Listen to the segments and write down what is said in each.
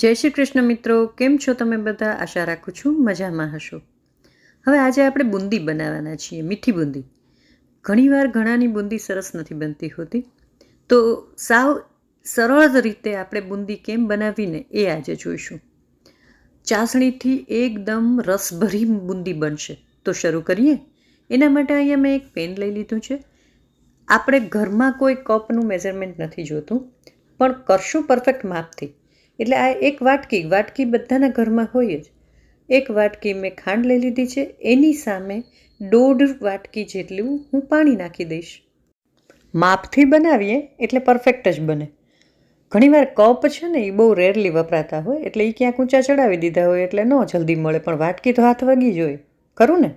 જય શ્રી કૃષ્ણ મિત્રો, કેમ છો તમે બધા? આશા રાખું છું મજામાં હશો. હવે આજે આપણે બુંદી બનાવવાના છીએ, મીઠી બુંદી. ઘણીવાર ઘણાની બુંદી સરસ નથી બનતી હોતી, તો સાવ સરળ રીતે આપણે બુંદી કેમ બનાવીને એ આજે જોઈશું. ચાસણીથી એકદમ રસભરી બુંદી બનશે. તો શરૂ કરીએ. એના માટે અહીંયા મેં એક પેન લઈ લીધું છે. આપણે ઘરમાં કોઈ કપનું મેઝરમેન્ટ નથી જોતું, પણ કરશું પરફેક્ટ માપથી. એટલે આ એક વાટકી બધાના ઘરમાં હોય જ. એક વાટકી મેં ખાંડ લઈ લીધી છે. એની સામે 1.5 વાટકી જેટલું હું પાણી નાખી દઈશ. માપથી બનાવીએ એટલે પરફેક્ટ જ બને. ઘણીવાર કપ છે ને એ બહુ રેરલી વપરાતા હોય, એટલે એ ક્યાંક ઊંચા ચડાવી દીધા હોય એટલે ન જલ્દી મળે, પણ વાટકી તો હાથ વાગી જ હોય. ખરું ને?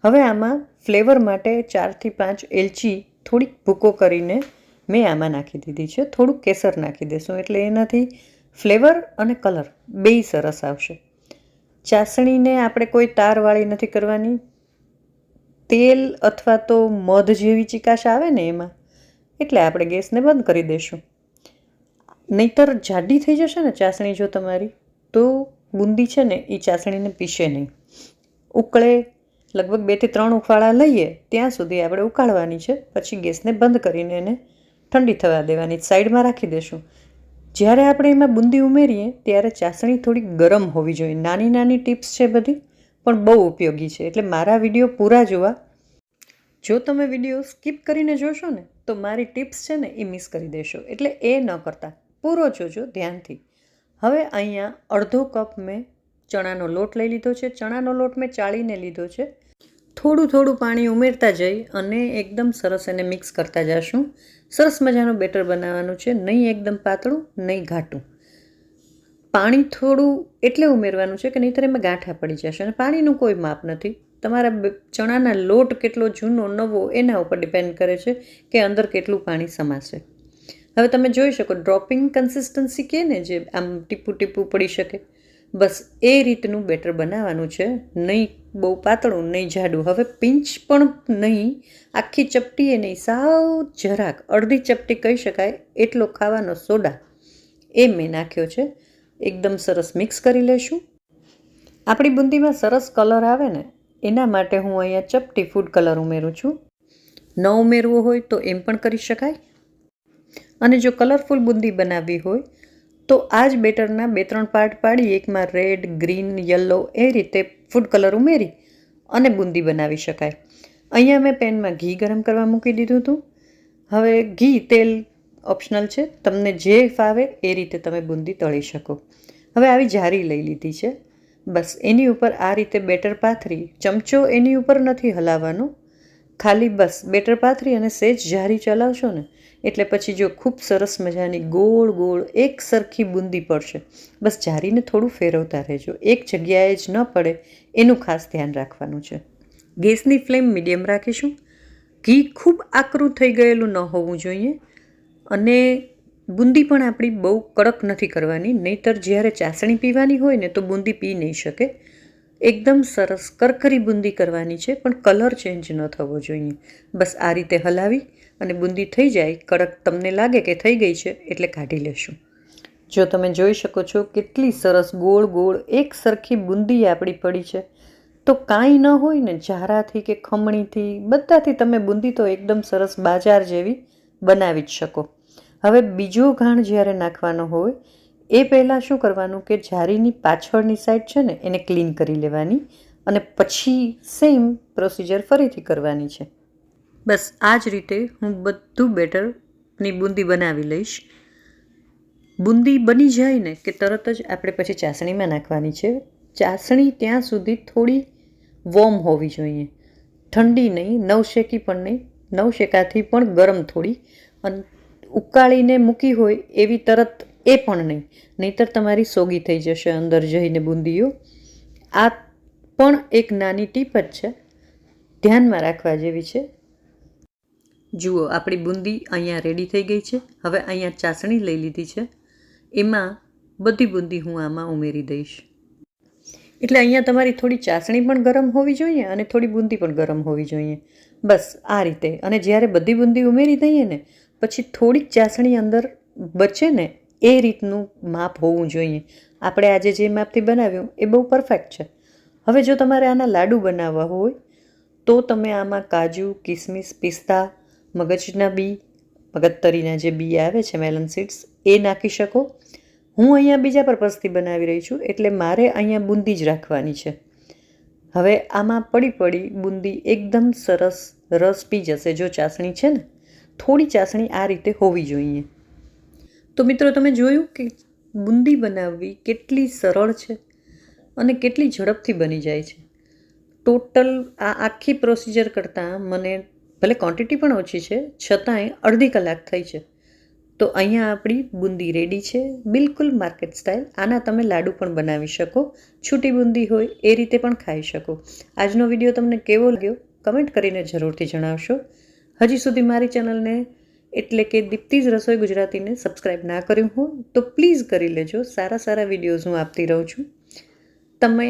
હવે આમાં ફ્લેવર માટે 4 થી 5 એલચી થોડીક ભૂકો કરીને મેં આમાં નાખી દીધી છે. થોડુંક કેસર નાખી દેશું એટલે એનાથી ફ્લેવર અને કલર બેય સરસ આવશે. ચાસણીને આપણે કોઈ તારવાળી નથી કરવાની. તેલ અથવા તો મધ જેવી ચીકાશ આવે ને એમાં, એટલે આપણે ગેસને બંધ કરી દઈશું. નહીંતર જાડી થઈ જશે ને ચાસણી જો તમારી, તો બુંદી છે ને એ ચાસણીને પીશે નહીં. ઉકળે લગભગ 2 થી 3 ઉફાળા લઈએ ત્યાં સુધી આપણે ઉકાળવાની છે. પછી ગેસને બંધ કરીને એને ઠંડી થવા દેવાની, સાઈડમાં રાખી દઈશું. જ્યારે આપણે એમાં બુંદી ઉમેરીએ ત્યારે ચાસણી થોડી ગરમ હોવી જોઈએ. નાની નાની ટિપ્સ છે બધી, પણ બહુ ઉપયોગી છે. એટલે મારા વિડીયો પૂરા જોવા. જો તમે વિડીયો સ્કીપ કરીને જોશો ને તો મારી ટિપ્સ છે ને એ મિસ કરી દેશો. એટલે એ ન કરતા પૂરો જોજો ધ્યાનથી. હવે અહીંયા અડધો કપ મેં ચણાનો લોટ લઈ લીધો છે. ચણાનો લોટ મેં ચાળીને લીધો છે. થોડું પાણી ઉમેરતા જઈ અને એકદમ સરસ એને મિક્સ કરતા જશું. સરસ મજાનું બેટર બનાવવાનું છે. નહીં એકદમ પાતળું, નહીં ઘાટું. પાણી થોડું એટલે ઉમેરવાનું છે કે નહીંતર એમાં ગાંઠા પડી જશે. અને પાણીનું કોઈ માપ નથી. તમારા ચણાના લોટ કેટલો જૂનો નવો એના ઉપર ડિપેન્ડ કરે છે કે અંદર કેટલું પાણી સમાશે. હવે તમે જોઈ શકો ડ્રોપિંગ કન્સિસ્ટન્સી કે ને, જે આમ ટીપું પડી શકે, બસ એ રીતનું બેટર બનાવવાનું છે. નહીં બહુ પાતળું, નહીં જાડું. હવે પિંચ પણ નહીં, આખી ચપટી એ નહીં, સાવ જરાક અડધી ચપટી કહી શકાય એટલો ખાવાનો સોડા એ મેં નાખ્યો છે. એકદમ સરસ મિક્સ કરી લેશું. આપણી બુંદીમાં સરસ કલર આવે ને એના માટે હું અહીંયા ચપટી ફૂડ કલર ઉમેરું છું. ન ઉમેરવો હોય તો એમ પણ કરી શકાય. અને જો કલરફુલ બુંદી બનાવવી હોય તો આ જ બેટરના 2-3 પાર્ટ પાડી એકમાં રેડ, ગ્રીન, યલો એ રીતે ફૂડ કલર ઉમેરી અને બુંદી બનાવી શકાય. અહીંયા મેં પેનમાં ઘી ગરમ કરવા મૂકી દીધું હતું. હવે ઘી તેલ ઓપ્શનલ છે, તમને જે ફાવે એ રીતે તમે બુંદી તળી શકો. હવે આવી જારી લઈ લીધી છે. બસ એની ઉપર આ રીતે બેટર પાથરી, ચમચો એની ઉપર નથી હલાવવાનો, ખાલી બસ બેટર પાથરી અને સેજ જારી ચલાવશો ને એટલે પછી જો ખૂબ સરસ મજાની ગોળ એક સરખી બુંદી પડશે. બસ જારીને થોડું ફેરવતા રહેજો, એક જગ્યાએ જ ન પડે એનું ખાસ ધ્યાન રાખવાનું છે. ગેસની ફ્લેમ મીડિયમ રાખીશું. ઘી ખૂબ આકરું થઈ ગયેલું ન હોવું જોઈએ. અને બુંદી પણ આપણી બહુ કડક નથી કરવાની, નહીંતર જ્યારે ચાસણી પીવાની હોય ને તો બુંદી પી નહીં શકે. એકદમ સરસ કરકરી બુંદી કરવાની છે, પણ કલર ચેન્જ ન થવો જોઈએ. બસ આ રીતે હલાવી અને બુંદી થઈ જાય કડક, તમને લાગે કે થઈ ગઈ છે એટલે કાઢી લેશું. જો તમે જોઈ શકો છો કેટલી સરસ ગોળ એક સરખી બુંદી આપણી પડી છે. તો કાંઈ ન હોય ને, જારાથી કે ખમણીથી બધાથી તમે બુંદી તો એકદમ સરસ બાજાર જેવી બનાવી જ શકો. હવે બીજો ઘાણ જ્યારે નાખવાનો હોય એ પહેલાં શું કરવાનું કે જારીની પાછળની સાઈડ છે ને એને ક્લીન કરી લેવાની અને પછી સેમ પ્રોસિજર ફરીથી કરવાની છે. બસ આ જ રીતે હું બધું બેટરની બુંદી બનાવી લઈશ. બુંદી બની જાય ને કે તરત જ આપણે પછી ચાસણીમાં નાખવાની છે. ચાસણી ત્યાં સુધી થોડી વોર્મ હોવી જોઈએ, ઠંડી નહીં, નવશેકી પણ નહીં, નવશેકાથી પણ ગરમ થોડી. અને ઉકાળીને મૂકી હોય એવી તરત એ પણ નહીં, નહીંતર તમારી સોગી થઈ જશે અંદર જઈને બુંદીઓ. આ પણ એક નાની ટીપ જ છે, ધ્યાનમાં રાખવા જેવી છે. જુઓ આપણી બુંદી અહીંયા રેડી થઈ ગઈ છે. હવે અહીંયા ચાસણી લઈ લીધી છે, એમાં બધી બુંદી હું આમાં ઉમેરી દઈશ. એટલે અહીંયા તમારી થોડી ચાસણી પણ ગરમ હોવી જોઈએ અને થોડી બુંદી પણ ગરમ હોવી જોઈએ. બસ આ રીતે. અને જ્યારે બધી બુંદી ઉમેરી દઈએ ને પછી થોડીક ચાસણી અંદર બચે ને એ રીતનું માપ હોવું જોઈએ. આપણે આજે જે માપથી બનાવ્યું એ બહુ પરફેક્ટ છે. હવે જો તમારે આના લાડુ બનાવવા હોય તો તમે આમાં કાજુ, કિસમિસ, પિસ્તા, મગજના બી, મગજતરીના જે બી આવે છે મેલન સીડ્સ એ નાખી શકો. હું અહીંયા બીજા પર્પઝથી બનાવી રહી છું એટલે મારે અહીંયા બુંદી જ રાખવાની છે. હવે આમાં પડી બુંદી એકદમ સરસ રસ પી જશે. જો ચાસણી છે ને, થોડી ચાસણી આ રીતે હોવી જોઈએ. તો મિત્રો તમે જોયું કે બુંદી બનાવવી કેટલી સરળ છે અને કેટલી ઝડપથી બની જાય છે. ટોટલ આ આખી પ્રોસિજર કરતાં મને ભલે ક્વોન્ટિટી પણ ઓછી છે છતાંય અડધી કલાક થઈ છે. તો અહીંયા આપણી બુંદી રેડી છે, બિલકુલ માર્કેટ સ્ટાઇલ. આના તમે લાડુ પણ બનાવી શકો. છૂટી બુંદી હોય એ રીતે પણ ખાઈ શકો. આજનો વિડીયો તમને કેવો લાગ્યો કમેન્ટ કરીને જરૂરથી જણાવશો. હજી સુધી મારી ચેનલને એટલે કે દીપ્તિઝ રસોઈ ગુજરાતીને સબસ્ક્રાઈબ ના કર્યું હોય તો પ્લીઝ કરી લેજો. સારા સારા વિડીયોઝ હું આપતી રહું છું. તમે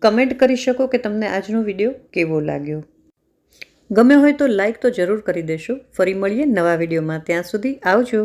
કમેન્ટ કરી શકો કે તમને આજનો વિડીયો કેવો લાગ્યો. ગમ્યો હોય તો લાઈક તો જરૂર કરી દેશો. ફરી મળીએ નવા વિડીયોમાં. ત્યાં સુધી આવજો.